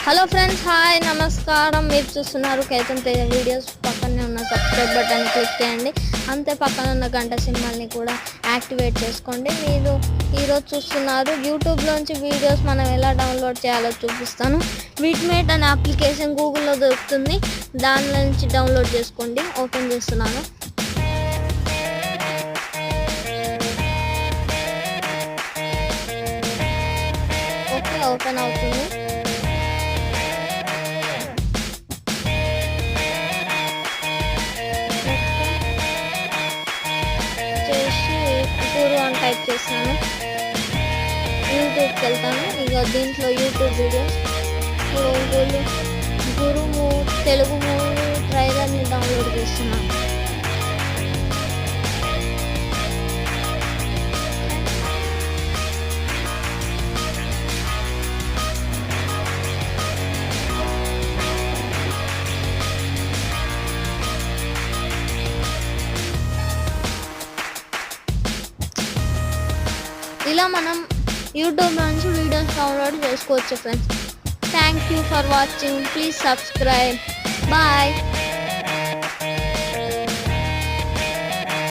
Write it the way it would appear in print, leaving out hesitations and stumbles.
Hello friends, hi నమస్కారం. మీరు చూస్తున్నారు కేతన్ తేజ వీడియోస్. పక్కనే ఉన్న సబ్స్క్రైబ్ బటన్ క్లిక్ చేయండి. అంతే పక్కన ఉన్న గంట సింబల్ని కూడా యాక్టివేట్ చేసుకోండి. మీరు ఈరోజు చూస్తున్నారు యూట్యూబ్లోంచి వీడియోస్ మనం ఎలా డౌన్లోడ్ చేయాలో చూపిస్తాను. విట్మేట్ అనే అప్లికేషన్ గూగుల్లో దొరుకుతుంది. దాని నుంచి డౌన్లోడ్ చేసుకోండి. ఓపెన్ చేస్తున్నాను. ఓకే, ఓపెన్ అవుతుంది. గురు అని టైప్ చేస్తాను. యూట్యూబ్కి వెళ్తాను. ఇక దీంట్లో YouTube videos Guru Telugu movie ట్రైలర్ని డౌన్లోడ్ చేస్తున్నాను. ఇలా మనం యూట్యూబ్ నుంచి వీడియోస్ డౌన్లోడ్ చేసుకోవచ్చు friends. Thank you for watching. Please subscribe. Bye.